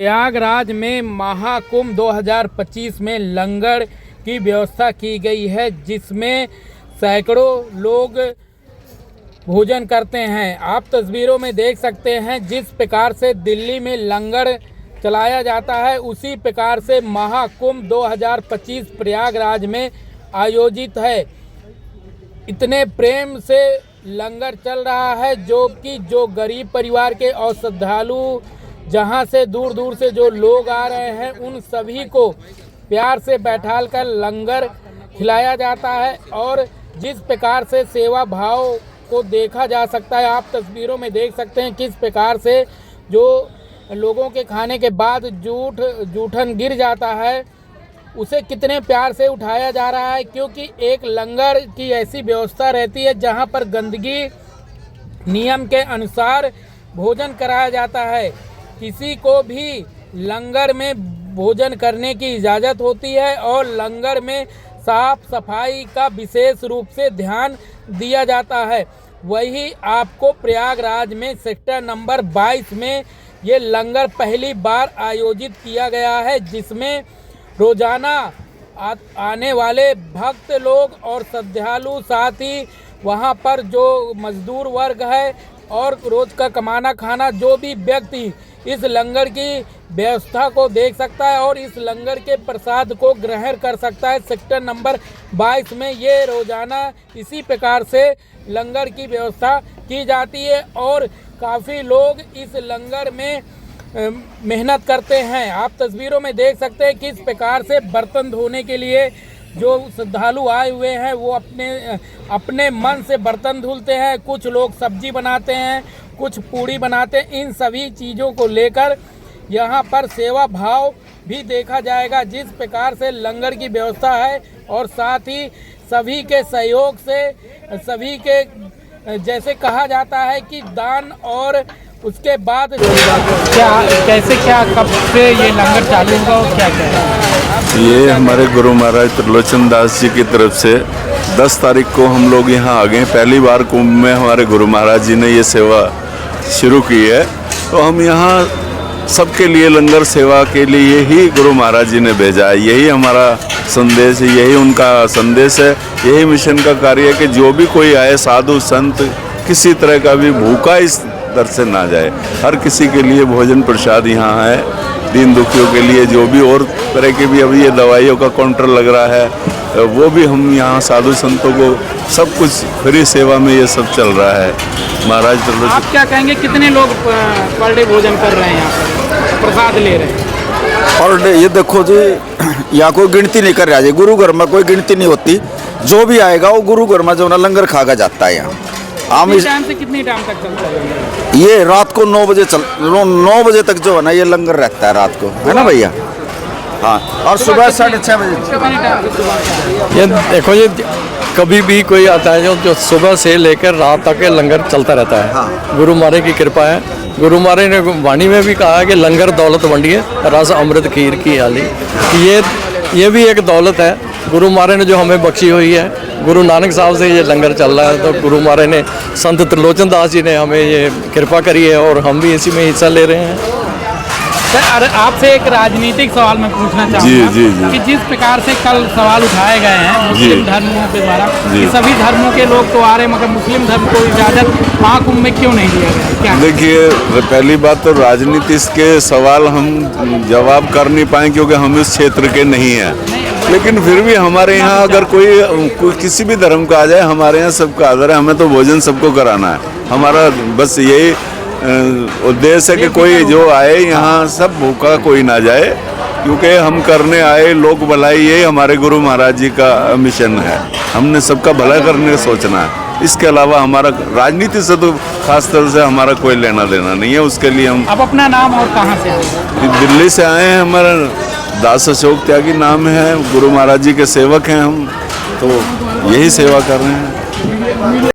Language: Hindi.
प्रयागराज में महाकुंभ 2025 में लंगर की व्यवस्था की गई है, जिसमें सैकड़ों लोग भोजन करते हैं। आप तस्वीरों में देख सकते हैं जिस प्रकार से दिल्ली में लंगर चलाया जाता है, उसी प्रकार से महाकुंभ 2025 प्रयागराज में आयोजित है। इतने प्रेम से लंगर चल रहा है जो गरीब परिवार के और श्रद्धालु जहां से दूर दूर से जो लोग आ रहे हैं, उन सभी को प्यार से बैठाल कर लंगर खिलाया जाता है। और जिस प्रकार से सेवा भाव को देखा जा सकता है, आप तस्वीरों में देख सकते हैं किस प्रकार से जो लोगों के खाने के बाद जूठन गिर जाता है, उसे कितने प्यार से उठाया जा रहा है। क्योंकि एक लंगर की ऐसी व्यवस्था रहती है जहां पर गंदगी नियम के अनुसार भोजन कराया जाता है। किसी को भी लंगर में भोजन करने की इजाज़त होती है और लंगर में साफ सफाई का विशेष रूप से ध्यान दिया जाता है। वही आपको प्रयागराज में सेक्टर नंबर 22 में ये लंगर पहली बार आयोजित किया गया है, जिसमें रोजाना आने वाले भक्त लोग और श्रद्धालु, साथ ही वहाँ पर जो मजदूर वर्ग है और रोज का कमाना खाना जो भी व्यक्ति इस लंगर की व्यवस्था को देख सकता है और इस लंगर के प्रसाद को ग्रहण कर सकता है। सेक्टर नंबर 22 में ये रोजाना इसी प्रकार से लंगर की व्यवस्था की जाती है और काफ़ी लोग इस लंगर में मेहनत करते हैं। आप तस्वीरों में देख सकते हैं किस प्रकार से बर्तन धोने के लिए जो श्रद्धालु आए हुए हैं वो अपने मन से बर्तन धुलते हैं। कुछ लोग सब्जी बनाते हैं, कुछ पूड़ी बनाते हैं। इन सभी चीज़ों को लेकर यहाँ पर सेवा भाव भी देखा जाएगा। जिस प्रकार से लंगर की व्यवस्था है और साथ ही सभी के सहयोग से, सभी के जैसे कहा जाता है कि दान, और उसके बाद क्या कब से ये लंगर चालू होगा और क्या है? ये हमारे गुरु महाराज त्रिलोचन दास जी की तरफ से 10 तारीख को हम लोग यहाँ आ गए। पहली बार कुंभ में हमारे गुरु महाराज जी ने ये सेवा शुरू की है, तो हम यहाँ सबके लिए लंगर सेवा के लिए ही गुरु महाराज जी ने भेजा है। यही हमारा संदेश है, यही उनका संदेश है, यही मिशन का कार्य है कि जो भी कोई आए, साधु संत, किसी तरह का भी भूखा इस दर से ना जाए। हर किसी के लिए भोजन प्रसाद यहाँ है, दीन दुखियों के लिए जो भी और तरह के भी, अभी ये दवाइयों का काउंटर लग रहा है, वो भी हम यहाँ साधु संतों को सब कुछ फ्री सेवा में ये सब चल रहा है। महाराज आप क्या कहेंगे, कितने लोग पर डे भोजन कर रहे हैं, यहाँ पर प्रसाद ले रहे हैं पर डे? ये देखो जी, यहाँ कोई गिनती नहीं कर रहा है। गुरु घर में कोई गिनती नहीं होती, जो भी आएगा वो गुरु घर में जो ना लंगर खा कर जाता है। यहाँ टाइम से कितनी टाइम तक चलता है? ये रात को 9 बजे तक जो है ना ये लंगर रहता है रात को, है ना भैया? हाँ, और सुबह 6:30 बजे। ये देखो, ये कभी भी कोई आता है जो सुबह से लेकर रात तक लंगर चलता रहता है। हाँ। गुरु महाराज की कृपा है। गुरु महाराज ने वाणी में भी कहा है कि लंगर दौलत वंडिए, रस अमृत खीर की हाली। ये भी एक दौलत है गुरु महाराज ने जो हमें बख्शी हुई है। गुरु नानक साहब से ये लंगर चल रहा है, तो गुरु महाराज ने, संत त्रिलोचन दास जी ने हमें ये कृपा करी है और हम भी इसी में हिस्सा ले रहे हैं। सर, आपसे एक राजनीतिक सवाल मैं पूछना चाहूँगा कि जिस प्रकार से कल सवाल उठाए गए हैं मुस्लिम धर्मों के द्वारा कि सभी धर्मों के लोग तो आ रहे हैं, मगर मुस्लिम धर्म को इजाज़त महाकुंभ में क्यों नहीं दिया गया? क्या देखिए, पहली बात तो राजनीति के सवाल हम जवाब कर नहीं पाए क्योंकि हम इस क्षेत्र के नहीं हैं। लेकिन फिर भी हमारे यहाँ अगर कोई किसी भी धर्म का आ जाए, हमारे यहाँ सबका आदर है। हमें तो भोजन सबको कराना है। हमारा बस यही उद्देश्य है कि कोई जो आए यहाँ सब भूखा कोई ना जाए, क्योंकि हम करने आए लोक भलाई, यही हमारे गुरु महाराज जी का मिशन है। हमने सबका भला करने का सोचना है। इसके अलावा हमारा राजनीति से तो खास तरह से हमारा कोई लेना देना नहीं है। उसके लिए हम अब अपना नाम और कहाँ से आए? दिल्ली से आए हैं। हमारा दास अशोक त्यागी नाम है, गुरु महाराज जी के सेवक हैं हम, तो यही सेवा कर रहे हैं।